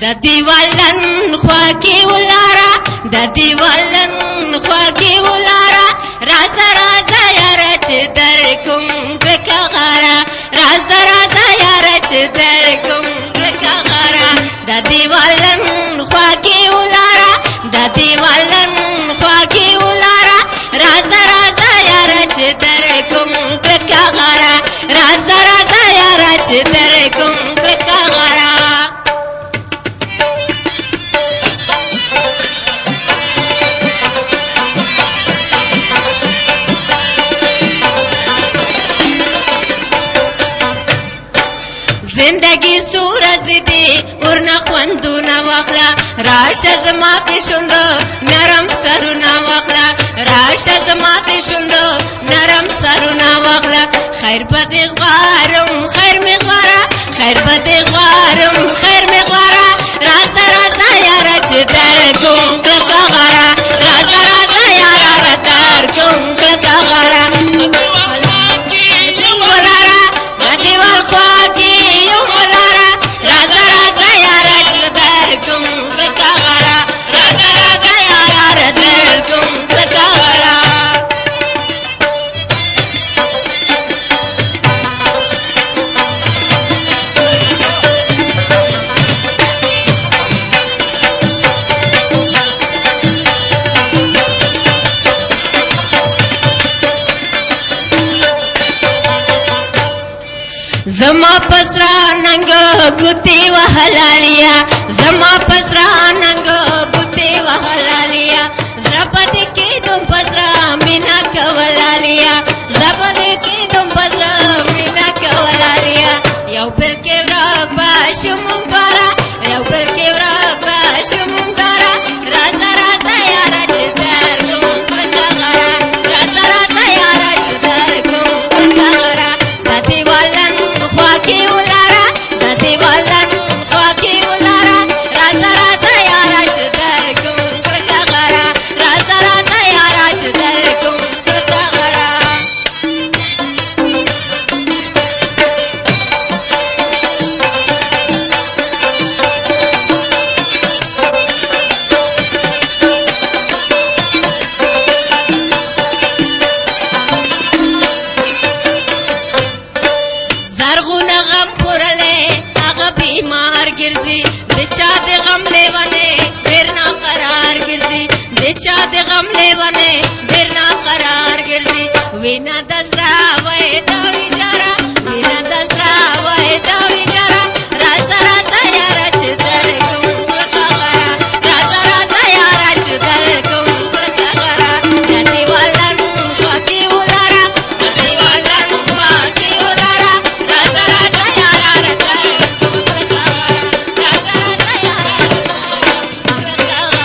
د دیوالن خواږه ولاره د دیوالن خواږه ولاره راځه راځه یاره چې در کوم پکا غاره راځه راځه یاره چې در کوم پکا غاره د دیوالن خواږه ولاره د دیوالن خواږه ولاره راځه راځه یاره چې در کوم پکا غاره راځه راځه یاره چې در کوم پکا غاره زندگی سورز دی ورنه خوندونه واخله راشه زما د شونډو نرم سرونه واخله راشه زما د شونډو نرم سرونه واخله خیر به دې غواړم خیر مې غواړه خیر به دې غواړم خیر مې غواړه راځه راځه یاره چې در کوم کلکه غاره راځه راځه یاره در کوم کلکه غاره زما پسرا ننگ گوتی و حلالیا زما پسرا ننگ گوتی و حلالیا زرپد کی دم پسرا مینا کولالیا زرپد کی دم پسرا مینا کولالیا یو پر کې ورک باشمون دارا یو پر کې ورک باشمون دارا راځه راځه یاره چې در کوم کلکه غاره راځه راځه یاره چې در کوم کلکه غاره د دیوالن خواږه ولاره د دیوالن خواږه ولاره راځه راځه یاره چې در کوم کلکه غاره راځه راځه یاره چې در کوم کلکه غاره زرغونه غم خورلې هغه بیمار ګرځي د چا د غم لیوانه ډېر نا قرار ګرځي د چا د غم لیوانه ډېر نا قرار ګرځي وینا د زړه وای دا ویچاره وینا د زړه وای دا ویچاره راځه راځه یاره چې در کوم کلکه غاره راځه راځه یاره چې در کوم کلکه غاره د دیوالن خواږه ولاره د دیوالن خواږه ولاره راځه راځه یاره در کوم کلکه غاره راځه راځه یاره کلکه غاره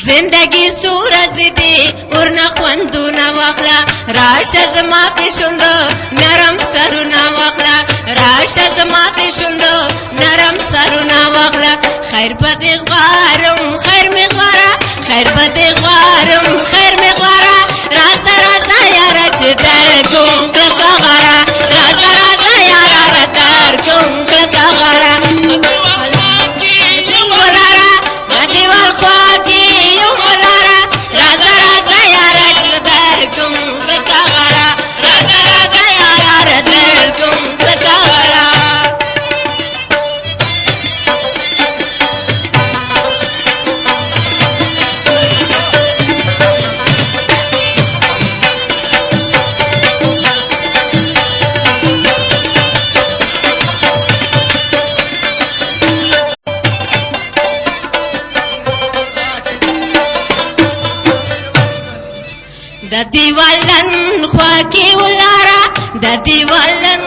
زندگی سورز دی ورنه خوندونه واخله راشه زما د شونډو نرم سرونه واخله راشه زما د شونډو نرم سرونه واخله خیر به دې غواړم خیر مې غواړه خیر به دې غواړم خیر مې غواړه راځه راځه یاره چې در کوم کلکه غاره راځه راځه یاره در کوم کلکه غاره ولاره د دیوال خواږه ولاره راځه راځه یاره چې در کوم کلکه غاره راځه راځه یاره در کوم کلکه غاره د دیوالن خواږه ولاره د دیوالن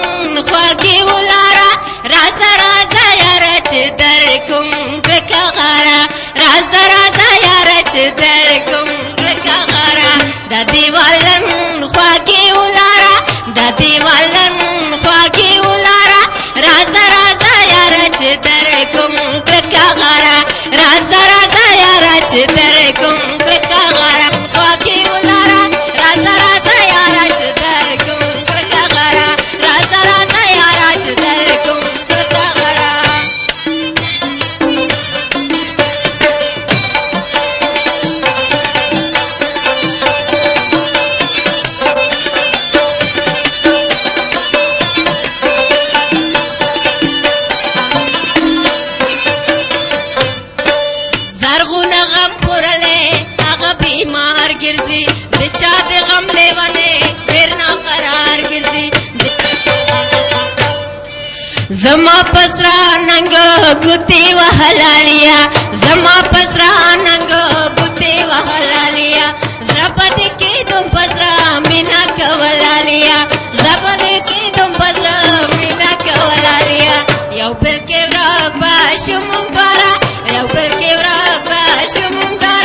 خواږه ولاره راځه راځه یاره چې در کوم پکا غاره راځه راځه یاره چې در کوم پکا غاره د دیوالن خواږه ولاره د دیوالن خواږه ولاره راځه راځه یاره چې در کوم پکا غاره راځه راځه یاره چې در کوم کلکه غره خوا کې ولاره راځه راځه یاره چې در کوم کلکه غره راځه راځه یاره چې در کوم کلکه غره زرغونه غم خورلې هغه بیمار ګرځي د چا د غم لیونې ډېر ناقرار ګرځي زما پسرا ننګ ګوتې وهلالیا زما پسرا ننګ ګوتې وهلالیا زړه پدې کې دوم پسرا مینا کولالیا زړه پدې کې دوم پسرا مینا کولالیا یو بل کې ورک باشم دارا یو بل کې ورک باشم دارا